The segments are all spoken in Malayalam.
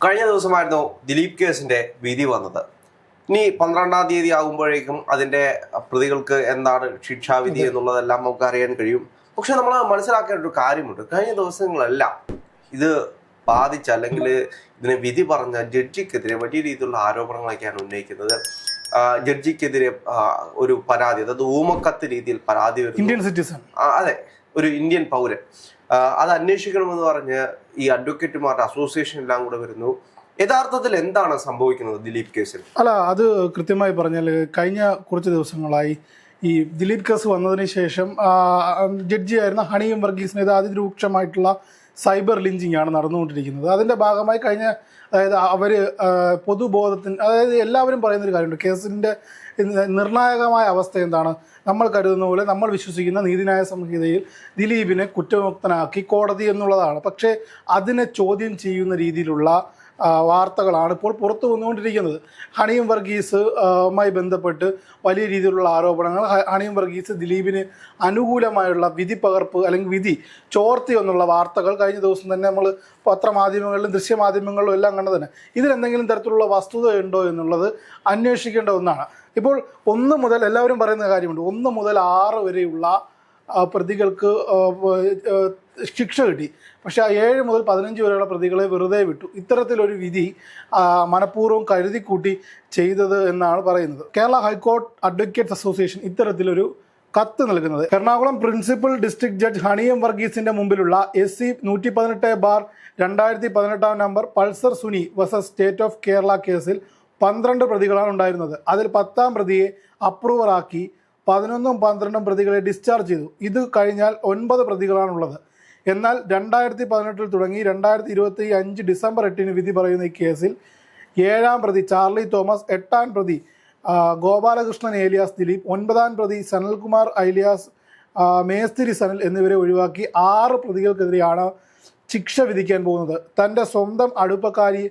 കഴിഞ്ഞ ദിവസമായിരുന്നു ദിലീപ് കേസിന്റെ വിധി വന്നത്. ഇനി 12-ാം തീയതി ആകുമ്പോഴേക്കും അതിന്റെ പ്രതികൾക്ക് എന്താണ് ശിക്ഷാവിധി എന്നുള്ളതെല്ലാം നമുക്ക് അറിയാൻ കഴിയും. പക്ഷെ നമ്മൾ മനസ്സിലാക്കേണ്ട ഒരു കാര്യമുണ്ട്. കഴിഞ്ഞ ദിവസങ്ങളെല്ലാം ഇത് ബാധിച്ച അല്ലെങ്കിൽ ഇതിനെ വിധി പറഞ്ഞ ജഡ്ജിക്കെതിരെ വലിയ രീതിയിലുള്ള ആരോപണങ്ങളൊക്കെയാണ് ഉന്നയിക്കുന്നത്. ജഡ്ജിക്കെതിരെ ഒരു പരാതി, അതായത് ഊമക്കത്ത് രീതിയിൽ പരാതി വരുന്നു. ഇന്ത്യൻ സിറ്റിസൺ, അതെ, ഒരു ഇന്ത്യൻ പൗരൻ അത് അന്വേഷിക്കണമെന്ന് പറഞ്ഞ് ഈ അഡ്വക്കേറ്റുമാരുടെ അസോസിയേഷൻ എല്ലാം കൂടെ വരുന്നു. യഥാർത്ഥത്തിൽ എന്താണ് സംഭവിക്കുന്നത് ദിലീപ് കേസിൽ? അല്ല, അത് കൃത്യമായി പറഞ്ഞാൽ കഴിഞ്ഞ കുറച്ച് ദിവസങ്ങളായി ഈ ദിലീപ് കേസ് വന്നതിന് ശേഷം ജഡ്ജിയായിരുന്ന ഹണി എം വർഗീസിനെതിരെ അതിരൂക്ഷമായിട്ടുള്ള സൈബർ ലിഞ്ചിങ് ആണ് നടന്നുകൊണ്ടിരിക്കുന്നത്. അതിൻ്റെ ഭാഗമായി അതായത് അവർ പൊതുബോധത്തിന്, അതായത് എല്ലാവരും പറയുന്നൊരു കാര്യമുണ്ട്, കേസിൻ്റെ നിർണായകമായ അവസ്ഥ എന്താണ്? നമ്മൾ കരുതുന്ന പോലെ, നമ്മൾ വിശ്വസിക്കുന്ന നീതിന്യായ സംഹിതയിൽ ദിലീപിനെ കുറ്റമുക്തനാക്കി കോടതി എന്നുള്ളതാണ്. പക്ഷേ അതിനെ ചോദ്യം ചെയ്യുന്ന രീതിയിലുള്ള വാർത്തകളാണ് ഇപ്പോൾ പുറത്തു വന്നുകൊണ്ടിരിക്കുന്നത്. ഹണി എം വർഗീസുമായി ബന്ധപ്പെട്ട് വലിയ രീതിയിലുള്ള ആരോപണങ്ങൾ, ഹണി എം വർഗീസ് ദിലീപിന് അനുകൂലമായുള്ള വിധി പകർപ്പ് അല്ലെങ്കിൽ വിധി ചോർത്തി എന്നുള്ള വാർത്തകൾ കഴിഞ്ഞ ദിവസം തന്നെ നമ്മൾ പത്രമാധ്യമങ്ങളിലും ദൃശ്യമാധ്യമങ്ങളിലും എല്ലാം കണ്ടതാണ്. ഇതിലെന്തെങ്കിലും തരത്തിലുള്ള വസ്തുതയുണ്ടോ എന്നുള്ളത് അന്വേഷിക്കേണ്ട ഒന്നാണ്. ഇപ്പോൾ 1 മുതൽ എല്ലാവരും പറയുന്ന കാര്യമുണ്ട്, 1 മുതൽ 6 വരെയുള്ള പ്രതികൾക്ക് ശിക്ഷ കിട്ടി. പക്ഷേ 7 മുതൽ 15 വരെയുള്ള പ്രതികളെ വെറുതെ വിട്ടു. ഇത്തരത്തിലൊരു വിധി മനഃപൂർവ്വം കരുതിക്കൂട്ടി ചെയ്തത് എന്നാണ് പറയുന്നത്. കേരള ഹൈക്കോർട്ട് അഡ്വക്കേറ്റ്സ് അസോസിയേഷൻ ഇത്തരത്തിലൊരു കത്ത് നൽകുന്നത് Ernakulam principal district judge honey M വർഗീസിന്റെ മുമ്പിലുള്ള SC 118/2018 number Pulsar Suni versus state of Kerala കേസിൽ 12 പ്രതികളാണ് ഉണ്ടായിരുന്നത്. അതിൽ 10-ാം പ്രതിയെ അപ്രൂവറാക്കി 11ഉം 12ഉം പ്രതികളെ ഡിസ്ചാർജ് ചെയ്തു. ഇത് കഴിഞ്ഞാൽ 9 പ്രതികളാണുള്ളത്. എന്നാൽ 2018 തുടങ്ങി 2025 ഡിസംബർ 8 വിധി പറയുന്ന ഈ കേസിൽ 7-ാം പ്രതി ചാർലി തോമസ്, 8-ാം പ്രതി ഗോപാലകൃഷ്ണൻ ഏലിയാസ് ദിലീപ്, 9-ാം പ്രതി സനൽകുമാർ ഐലിയാസ് മേസ്തിരി സനൽ എന്നിവരെ ഒഴിവാക്കി 6 പ്രതികൾക്കെതിരെയാണ് ശിക്ഷ വിധിക്കാൻ പോകുന്നത്. തൻ്റെ സ്വന്തം അടുപ്പക്കാരി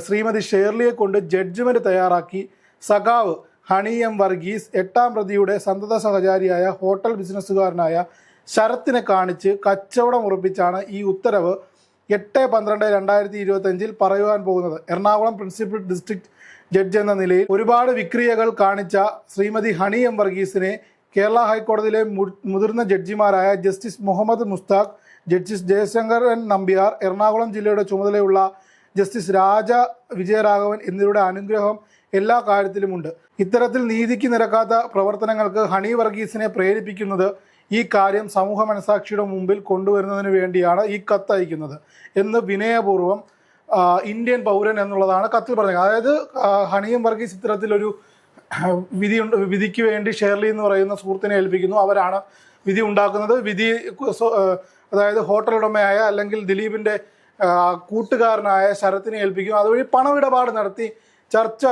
ശ്രീമതി ഷേർലിയെ കൊണ്ട് ജഡ്ജ്മെൻറ്റ് തയ്യാറാക്കി സഖാവ് ഹണി എം വർഗീസ് 8-ാം പ്രതിയുടെ സന്തത സഹചാരിയായ ഹോട്ടൽ ബിസിനസ്സുകാരനായ ശരത്തിനെ കാണിച്ച് കച്ചവടം ഉറപ്പിച്ചാണ് ഈ ഉത്തരവ് 8/12/2025 പറയുവാൻ പോകുന്നത്. എറണാകുളം പ്രിൻസിപ്പൽ ഡിസ്ട്രിക്ട് ജഡ്ജ് എന്ന നിലയിൽ ഒരുപാട് വിക്രിയകൾ കാണിച്ച ശ്രീമതി ഹണി എം വർഗീസിനെ കേരള ഹൈക്കോടതിയിലെ മുതിർന്ന ജഡ്ജിമാരായ ജസ്റ്റിസ് മുഹമ്മദ് മുസ്താഖ്, ജസ്റ്റിസ് ജയശങ്കരൻ നമ്പ്യാർ, എറണാകുളം ജില്ലയുടെ ചുമതലയുള്ള ജസ്റ്റിസ് രാജ വിജയരാഘവൻ എന്നിവരുടെ അനുഗ്രഹം എല്ലാ കാര്യത്തിലുമുണ്ട്. ഇത്തരത്തിൽ നീതിക്ക് നിരക്കാത്ത പ്രവർത്തനങ്ങൾക്ക് ഹണി വർഗീസിനെ പ്രേരിപ്പിക്കുന്നത് ഈ കാര്യം സമൂഹ മനസാക്ഷിയുടെ മുമ്പിൽ കൊണ്ടുവരുന്നതിന് വേണ്ടിയാണ് ഈ കത്ത് അയക്കുന്നത് എന്ന് വിനയപൂർവ്വം ഇന്ത്യൻ പൗരൻ എന്നുള്ളതാണ് കത്തിൽ പറഞ്ഞത്. അതായത് ഹണി എം വർഗീസ് ഇത്തരത്തിലൊരു വിധിക്ക് വേണ്ടി ഷേർലി എന്ന് പറയുന്ന സുഹൃത്തിനെ ഏൽപ്പിക്കുന്നു. അവരാണ് വിധി ഉണ്ടാക്കുന്നത്. വിധി അതായത് ഹോട്ടൽ ഉടമയായ അല്ലെങ്കിൽ ദിലീപിൻ്റെ കൂട്ടുകാരനായ ശരത്തിനെ ഏൽപ്പിക്കും. അതുവഴി പണമിടപാട് നടത്തി ചർച്ച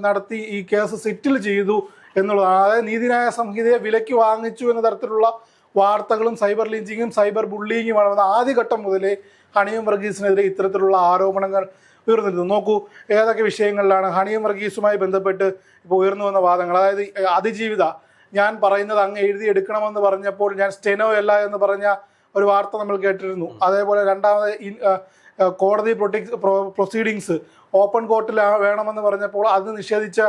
നടത്തി ഈ കേസ് സെറ്റിൽ ചെയ്തു എന്നുള്ളതാണ്. അതായത് നീതിന്യായ സംഹിതയെ വിലയ്ക്ക് വാങ്ങിച്ചു എന്ന തരത്തിലുള്ള വാർത്തകളും സൈബർ ലിഞ്ചിങ്ങും സൈബർ ബുള്ളിങ്ങുമാണ് വന്ന ആദ്യഘട്ടം മുതലേ ഹണി എം വർഗീസിനെതിരെ ഇത്തരത്തിലുള്ള ആരോപണങ്ങൾ ഉയർന്നിരുന്നു. നോക്കൂ, ഏതൊക്കെ വിഷയങ്ങളിലാണ് ഹണി എം വർഗീസുമായി ബന്ധപ്പെട്ട് ഇപ്പോൾ ഉയർന്നു വന്ന വാദങ്ങൾ. അതായത് അതിജീവിത ഞാൻ പറയുന്നത് അങ്ങ് എഴുതിയെടുക്കണമെന്ന് പറഞ്ഞപ്പോൾ ഞാൻ സ്റ്റെനോ അല്ല എന്ന് പറഞ്ഞ ഒരു വാർത്ത നമ്മൾ കേട്ടിരുന്നു. അതേപോലെ രണ്ടാമത് കോടതി പ്രൊസീഡിങ്സ് ഓപ്പൺ കോർട്ടിൽ വേണമെന്ന് പറഞ്ഞപ്പോൾ അത് നിഷേധിച്ച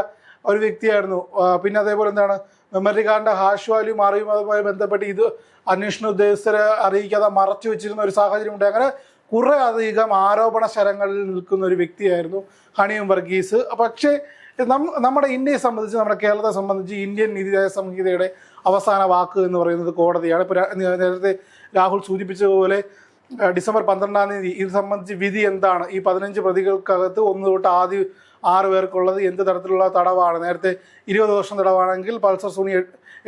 ഒരു വ്യക്തിയായിരുന്നു. പിന്നെ അതേപോലെ എന്താണ് മെമ്മറി കാർഡിൻ്റെ ഹാഷ് വാല്യൂ മാറിയുമായി ബന്ധപ്പെട്ട് ഇത് അന്വേഷണ ഉദ്യോഗസ്ഥരെ അറിയിക്കാതെ മറച്ചു വെച്ചിരുന്ന ഒരു സാഹചര്യമുണ്ട്. അങ്ങനെ കുറേ അധികം ആരോപണ ശരങ്ങളിൽ നിൽക്കുന്ന ഒരു വ്യക്തിയായിരുന്നു ഹണി എം വർഗീസ്. പക്ഷേ നമ്മുടെ ഇന്ത്യയെ സംബന്ധിച്ച്, നമ്മുടെ കേരളത്തെ സംബന്ധിച്ച് ഇന്ത്യൻ നീതിന്യായ സംഹിതയുടെ അവസാന വാക്ക് എന്ന് പറയുന്നത് കോടതിയാണ്. ഇപ്പോൾ നേരത്തെ രാഹുൽ സൂചിപ്പിച്ചതുപോലെ ഡിസംബർ 12-ാം തീയതി ഇത് സംബന്ധിച്ച് വിധി എന്താണ്? ഈ 15 പ്രതികൾക്കകത്ത് 1 തൊട്ട് ആദ്യം 6 പേർക്കുള്ളത് എന്ത് തരത്തിലുള്ള തടവാണ്? നേരത്തെ 20 വർഷം തടവാണെങ്കിൽ പൾസർ സുനി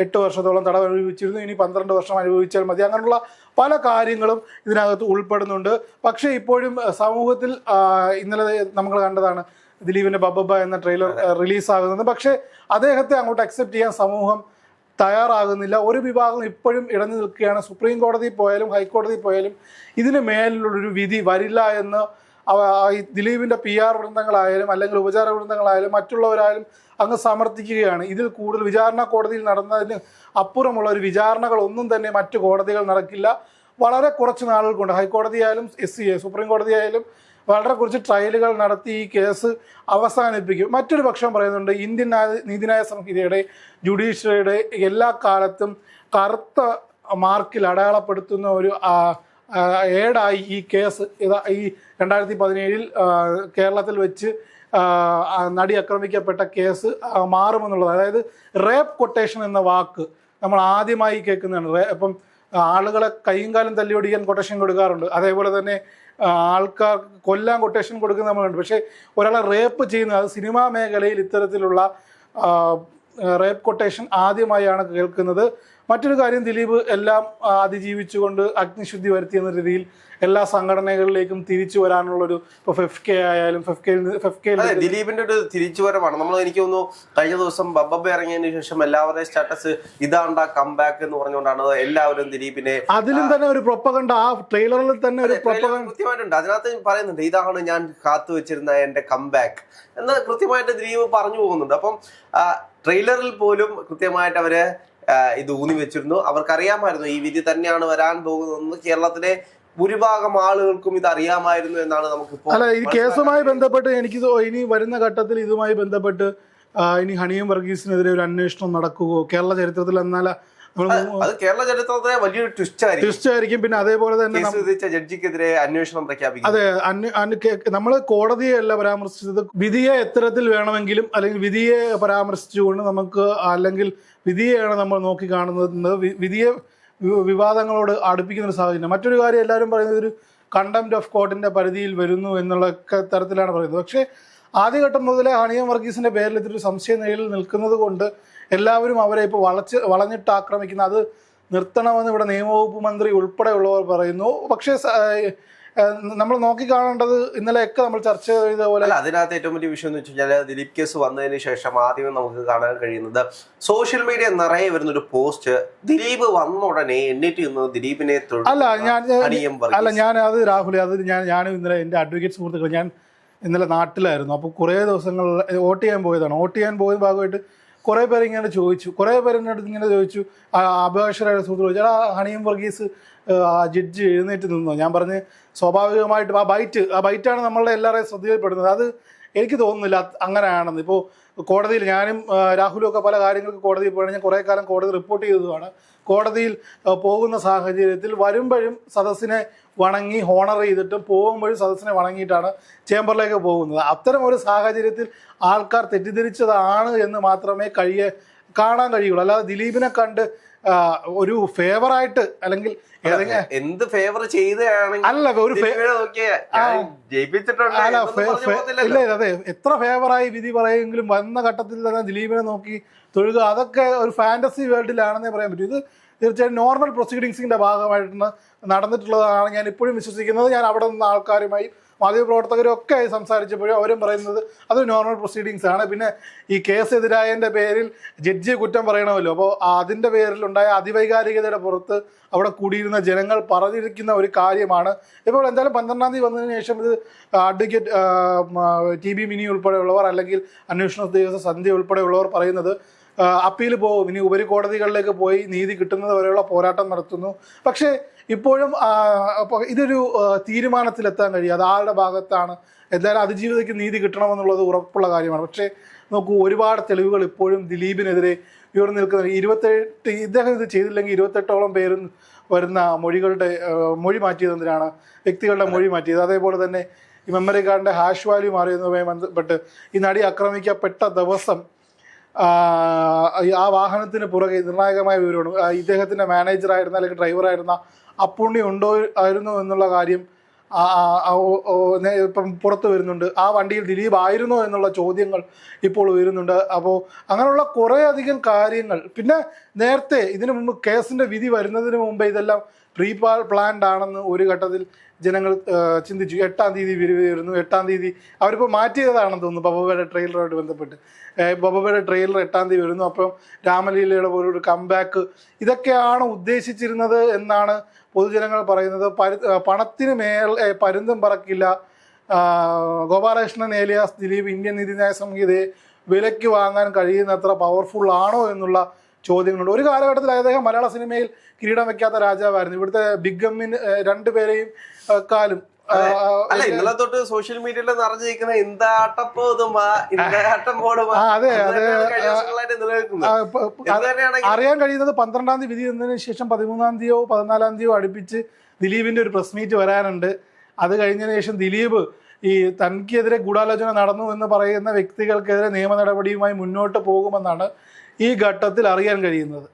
8 വർഷത്തോളം തടവ് അനുഭവിച്ചിരുന്നു. ഇനി 12 വർഷം അനുഭവിച്ചാൽ മതി. അങ്ങനെയുള്ള പല കാര്യങ്ങളും ഇതിനകത്ത് ഉൾപ്പെടുന്നുണ്ട്. പക്ഷേ ഇപ്പോഴും സമൂഹത്തിൽ ഇന്നലെ നമ്മൾ കണ്ടതാണ് ദിലീപിൻ്റെ ബബ്ബ എന്ന ട്രെയിലർ റിലീസാകുന്നത്. പക്ഷേ അദ്ദേഹത്തെ അങ്ങോട്ട് അക്സെപ്റ്റ് ചെയ്യാൻ സമൂഹം തയ്യാറാകുന്നില്ല. ഒരു വിഭാഗം ഇപ്പോഴും ഇടഞ്ഞു നിൽക്കുകയാണ്. സുപ്രീം കോടതി പോയാലും ഹൈക്കോടതി പോയാലും ഇതിന് മേലുള്ളൊരു വിധി വരില്ല എന്ന് ദിലീപിൻ്റെ PR വൃന്ദങ്ങളായാലും അല്ലെങ്കിൽ ഉപചാര വൃന്ദങ്ങളായാലും മറ്റുള്ളവരായാലും അങ്ങ് സമർത്ഥിക്കുകയാണ്. ഇതിൽ കൂടുതൽ വിചാരണ കോടതിയിൽ നടന്നതിന് അപ്പുറമുള്ള ഒരു വിചാരണകളൊന്നും തന്നെ മറ്റു കോടതികൾ നടക്കില്ല. വളരെ കുറച്ച് നാളുകൾ കൊണ്ട് ഹൈക്കോടതിയായാലും സുപ്രീം കോടതിയായാലും വളരെ കുറച്ച് ട്രയലുകൾ നടത്തി ഈ കേസ് അവസാനിപ്പിക്കും. മറ്റൊരു പക്ഷം പറയുന്നുണ്ട് ഇന്ത്യൻ നീതിന്യായ സംഹിതയുടെ ജുഡീഷ്യറിയുടെ എല്ലാ കാലത്തും കറുത്ത മാർക്കിൽ അടയാളപ്പെടുത്തുന്ന ഒരു ഏടായി ഈ കേസ് ഈ 2017 കേരളത്തിൽ വെച്ച് നടി ആക്രമിക്കപ്പെട്ട കേസ് മാറുമെന്നുള്ളത്. അതായത് റേപ്പ് കൊട്ടേഷൻ എന്ന വാക്ക് നമ്മൾ ആദ്യമായി കേൾക്കുന്നതാണ്. ഇപ്പം ആളുകളെ കൈയും കാലം തല്ലിയൊടിക്കാൻ കൊട്ടേഷൻ കൊടുക്കാറുണ്ട്, അതേപോലെ തന്നെ ആൾക്കാർ കൊല്ലാൻ കൊട്ടേഷൻ കൊടുക്കുന്നത് നമ്മളുണ്ട്. പക്ഷേ ഒരാളെ റേപ്പ് ചെയ്യുന്നത്, അത് സിനിമാ മേഖലയിൽ ഇത്തരത്തിലുള്ള റേപ്പ് കൊട്ടേഷൻ ആദ്യമായാണ് കേൾക്കുന്നത്. മറ്റൊരു കാര്യം, ദിലീപ് എല്ലാം അതിജീവിച്ചുകൊണ്ട് അഗ്നിശുദ്ധി വരുത്തിയെന്ന രീതിയിൽ എല്ലാ സംഘടനകളിലേക്കും തിരിച്ചു വരാനുള്ളൊരു ഇപ്പോൾ FK ആയാലും ദിലീപിന്റെ ഒരു തിരിച്ചുവരവാണ്. നമ്മൾ എനിക്ക് തോന്നുന്നു കഴിഞ്ഞ ദിവസം ബബ്ബ ഇറങ്ങിയതിന് ശേഷം എല്ലാവരുടെയും സ്റ്റാറ്റസ് ഇതാണ്ടാ കംബാക്ക് എന്ന് പറഞ്ഞുകൊണ്ടാണ് എല്ലാവരും ദിലീപിനെ. അതിലും തന്നെ ഒരു പ്രൊപ്പഗണ്ട, ആ ട്രെയിലറിൽ തന്നെ ഒരു പ്രൊപ്പഗണ്ട കൃത്യമായിട്ടുണ്ട്. അതിനകത്ത് പറയുന്നുണ്ട് ഇതാണ് ഞാൻ കാത്തു വെച്ചിരുന്ന എന്റെ കംബാക്ക് എന്ന് കൃത്യമായിട്ട് ദിലീപ് പറഞ്ഞു പോകുന്നുണ്ട്. അപ്പം ട്രെയിലറിൽ പോലും കൃത്യമായിട്ട് അവര് ഇത് ഊന്നി വെച്ചിരുന്നു. അവർക്കറിയാമായിരുന്നു ഈ വിധി തന്നെയാണ് വരാൻ പോകുന്നതെന്ന്. കേരളത്തിലെ ഭൂരിഭാഗം ആളുകൾക്കും ഇത് അറിയാമായിരുന്നു എന്നാണ് നമുക്കിപ്പോൾ. അല്ല, ഈ കേസുമായി ബന്ധപ്പെട്ട് എനിക്ക് ഇനി വരുന്ന ഘട്ടത്തിൽ ഇതുമായി ബന്ധപ്പെട്ട് ഇനി ഹണിയും വർഗീസിനെതിരെ ഒരു അന്വേഷണം നടക്കുകയോ കേരള ചരിത്രത്തിൽ? എന്നാൽ അത് കേരള ചരിത്രത്തിലെ വലിയൊരു ട്വിസ്റ്റ് ആയിരിക്കും. പിന്നെ അതേപോലെ തന്നെ ജഡ്ജിക്കെതിരെ അന്വേഷണം പ്രഖ്യാപിക്കും. അതെ, നമ്മൾ കോടതിയെ അല്ല പരാമർശിച്ചത്, വിധിയെ എത്തരത്തിൽ വേണമെങ്കിലും അല്ലെങ്കിൽ വിധിയെ പരാമർശിച്ചുകൊണ്ട് നമുക്ക്, അല്ലെങ്കിൽ വിധിയെയാണ് നമ്മൾ നോക്കി കാണുന്നത്. വിധിയെ വിവാദങ്ങളോട് അടുപ്പിക്കുന്ന ഒരു സാഹചര്യം. മറ്റൊരു കാര്യം, എല്ലാവരും പറയുന്നത് ഒരു കണ്ടംപ്റ്റ് ഓഫ് കോർട്ടിന്റെ പരിധിയിൽ വരുന്നു എന്നുള്ള തരത്തിലാണ് പറയുന്നത്. പക്ഷേ ആദ്യഘട്ടം മുതലേ ഹണിയം വർഗീസിന്റെ പേരിൽ ഇത്തിരി സംശയ നിഴലിൽ നിൽക്കുന്നത് കൊണ്ട് എല്ലാവരും അവരെ ഇപ്പോൾ വളഞ്ഞിട്ട് ആക്രമിക്കുന്ന അത് നിർത്തണമെന്ന് ഇവിടെ നിയമവകുപ്പ് മന്ത്രി ഉൾപ്പെടെയുള്ളവർ പറയുന്നു. പക്ഷേ നമ്മൾ നോക്കിക്കാണേണ്ടത് ഇന്നലെയൊക്കെ നമ്മൾ ചർച്ച ചെയ്ത പോലെ, അതിനകത്ത് ഏറ്റവും വലിയ വിഷയം എന്ന് വെച്ച് കഴിഞ്ഞാൽ ദിലീപ് കേസ് വന്നതിന് ശേഷം ആദ്യമേ നമുക്ക് കാണാൻ കഴിയുന്നത് സോഷ്യൽ മീഡിയ നിറയെ വരുന്നൊരു പോസ്റ്റ്, ദിലീപ് വന്ന ഉടനെ എണ്ണിട്ട് ദിലീപിനെ ഞാൻ അത് രാഹുൽ, അത് ഞാനും ഇന്നലെ എൻ്റെ അഡ്വക്കേറ്റ് സുഹൃത്തുക്കൾ, ഞാൻ ഇന്നലെ നാട്ടിലായിരുന്നു. അപ്പോൾ കുറേ ദിവസങ്ങൾ വോട്ട് ചെയ്യാൻ പോയതാണ്. വോട്ട് ചെയ്യാൻ പോയ ഭാഗമായിട്ട് കുറേ പേര് ഇങ്ങനെ ചോദിച്ചു, കുറേ പേര് എൻ്റെ അടുത്ത് ഇങ്ങനെ ചോദിച്ചു, അഭിഭാഷകരായ സുഹൃത്തുക്കൾ ചോദിച്ചു, ഹണിയം വർഗീസ് ജഡ്ജി എഴുന്നേറ്റ് നിന്നോ? ഞാൻ പറഞ്ഞ് സ്വാഭാവികമായിട്ടും ആ ബൈറ്റാണ് നമ്മളുടെ എല്ലാവരെയും ശ്രദ്ധയിൽപ്പെടുന്നത്. അത് എനിക്ക് തോന്നുന്നില്ല അങ്ങനെയാണെന്ന്. ഇപ്പോൾ കോടതിയിൽ ഞാനും രാഹുലും ഒക്കെ പല കാര്യങ്ങൾക്ക് കോടതിയിൽ പോയി, ഞാൻ കുറേ കാലം കോടതി റിപ്പോർട്ട് ചെയ്തതുമാണ്. കോടതിയിൽ പോകുന്ന സാഹചര്യത്തിൽ വരുമ്പോഴും സദസ്സിനെ വണങ്ങി ഹോണർ ചെയ്തിട്ടും പോകുമ്പോഴും സദസ്സിനെ വണങ്ങിയിട്ടാണ് ചേംബറിലേക്ക് പോകുന്നത്. അത്തരം ഒരു സാഹചര്യത്തിൽ ആൾക്കാർ തെറ്റിദ്ധരിച്ചതാണ് എന്ന് മാത്രമേ കാണാൻ കഴിയുള്ളൂ. അല്ലാതെ ദിലീപിനെ കണ്ട് ഒരു ഫേവറായിട്ട് അല്ലെങ്കിൽ എന്ത് ഫേവർ ചെയ്തതാണെങ്കിൽ അല്ല, ഒരു ഇല്ല, അതെ, എത്ര ഫേവറായി വിധി പറയുമെങ്കിലും വന്ന ഘട്ടത്തിൽ തന്നെ ദിലീപിനെ നോക്കി തൊഴുക, അതൊക്കെ ഒരു ഫാന്റസി വേൾഡിലാണെന്നേ പറയാൻ പറ്റൂ. ഇത് തീർച്ചയായും നോർമൽ പ്രൊസീഡിങ്സിന്റെ ഭാഗമായിട്ട് നടന്നിട്ടുള്ളതാണ് ഞാൻ ഇപ്പോഴും വിശ്വസിക്കുന്നത്. ഞാൻ അവിടെ നിന്ന് ആൾക്കാരുമായി മാധ്യമപ്രവർത്തകരും ഒക്കെ ആയി സംസാരിച്ചപ്പോഴും അവരും പറയുന്നത് അത് നോർമൽ പ്രൊസീഡിങ്സ് ആണ്. പിന്നെ ഈ കേസ് എതിരായതിൻ്റെ പേരിൽ ജഡ്ജിയെ കുറ്റം പറയണമല്ലോ, അപ്പോൾ അതിൻ്റെ പേരിലുണ്ടായ അതിവൈകാരികതയുടെ പുറത്ത് അവിടെ കൂടിയിരുന്ന ജനങ്ങൾ പറഞ്ഞിരിക്കുന്ന ഒരു കാര്യമാണ്. ഇപ്പോൾ എന്തായാലും 12-ാം തീയതി വന്നതിന് ശേഷം ഇത് അഡ്വക്കേറ്റ് TB മിനി ഉൾപ്പെടെയുള്ളവർ, അല്ലെങ്കിൽ അന്വേഷണ ഉദ്യോഗസ്ഥ സന്ധ്യ ഉൾപ്പെടെയുള്ളവർ പറയുന്നത് അപ്പീൽ പോകും, ഇനി ഉപരികോടതികളിലേക്ക് പോയി നീതി കിട്ടുന്നത് വരെയുള്ള പോരാട്ടം നടത്തുന്നു. പക്ഷേ ഇപ്പോഴും ഇതൊരു തീരുമാനത്തിലെത്താൻ കഴിയാതെ ആരുടെ ഭാഗത്താണ്, എന്തായാലും അതിജീവിതയ്ക്ക് നീതി കിട്ടണമെന്നുള്ളത് ഉറപ്പുള്ള കാര്യമാണ്. പക്ഷേ നോക്കൂ, ഒരുപാട് തെളിവുകൾ ഇപ്പോഴും ദിലീപിനെതിരെ ഉയർന്നു നിൽക്കുന്ന 28 ഇദ്ദേഹം ഇത് ചെയ്തില്ലെങ്കിൽ 28ഓളം പേരും വരുന്ന മൊഴി മാറ്റിയത് എന്തിനാണ്, വ്യക്തികളുടെ മൊഴി മാറ്റിയത്. അതേപോലെ തന്നെ ഈ മെമ്മറി കാർഡിൻ്റെ ഹാഷ് വാല്യൂ മാറിയതുമായി ബന്ധപ്പെട്ട് ഈ നടി ആക്രമിക്കപ്പെട്ട ദിവസം ആ വാഹനത്തിന് പുറകെ നിർണായകമായ വിവരമാണ്. ഇദ്ദേഹത്തിൻ്റെ മാനേജറായിരുന്ന അല്ലെങ്കിൽ ഡ്രൈവറായിരുന്ന അപ്പുണ്ണി ആയിരുന്നു എന്നുള്ള കാര്യം ഇപ്പം പുറത്തു വരുന്നുണ്ട്. ആ വണ്ടിയിൽ ദിലീപ് ആയിരുന്നോ എന്നുള്ള ചോദ്യങ്ങൾ ഇപ്പോൾ ഉയരുന്നുണ്ട്. അപ്പോൾ അങ്ങനെയുള്ള കുറേ അധികം കാര്യങ്ങൾ. പിന്നെ നേരത്തെ ഇതിനു മുമ്പ് കേസിൻ്റെ വിധി വരുന്നതിന് മുമ്പേ ഇതെല്ലാം പ്ലാൻഡ് ആണെന്ന് ഒരു ഘട്ടത്തിൽ ജനങ്ങൾ ചിന്തിച്ചു. 8-ാം തീയതി വിധി വരുന്നു, 8-ാം തീയതി അവരിപ്പോൾ മാറ്റിയതാണെന്ന് തോന്നുന്നു. ബബബയുടെ ട്രെയിലറുമായിട്ട് ബന്ധപ്പെട്ട് ബബബയുടെ ട്രെയിലർ 8-ാം തീയതി വരുന്നു. അപ്പം രാമലീലയുടെ പോലൊരു കംബാക്ക്, ഇതൊക്കെയാണ് ഉദ്ദേശിച്ചിരുന്നത് എന്നാണ് പൊതുജനങ്ങൾ പറയുന്നത്. പണത്തിന് പരുന്തും പറക്കില്ല, ഗോപാലകൃഷ്ണൻ ഏലിയാസ് ദിലീപ് ഇന്ത്യൻ നീതിന്യായ സംഹിതയെ വിലയ്ക്ക് വാങ്ങാൻ കഴിയുന്നത്ര പവർഫുൾ ആണോ എന്നുള്ള ചോദ്യങ്ങളുണ്ട്. ഒരു കാലഘട്ടത്തിൽ അദ്ദേഹം മലയാള സിനിമയിൽ കിരീടം വയ്ക്കാത്ത രാജാവായിരുന്നു. ഇവിടുത്തെ ബിഗ് എമ്മിന് 2 പേരെയും കാലും അല്ല ഇന്നലെ തൊട്ട് സോഷ്യൽ മീഡിയയിൽ നിറഞ്ഞിരിക്കുന്ന ഇന്താട്ടപ്പോതുമാ ഇന്താട്ടം പോടുമാ അതെ അതെ നിലനിൽക്കുന്നത്. അറിയാൻ കഴിയുന്നത് 12-ാം തീയതി വിധി എന്നതിന് ശേഷം 13-ാം തീയതിയോ 14-ാം തീയതിയോ അടുപ്പിച്ച് ദിലീപിന്റെ ഒരു പ്രസ് മീറ്റ് വരാനുണ്ട്. അത് കഴിഞ്ഞതിന് ശേഷം ദിലീപ് ഈ തനിക്കെതിരെ ഗൂഢാലോചന നടന്നു എന്ന് പറയുന്ന വ്യക്തികൾക്കെതിരെ നിയമ നടപടിയുമായി മുന്നോട്ട് പോകുമെന്നാണ് ഈ ഘട്ടത്തിൽ അറിയാൻ കഴിയുന്നത്.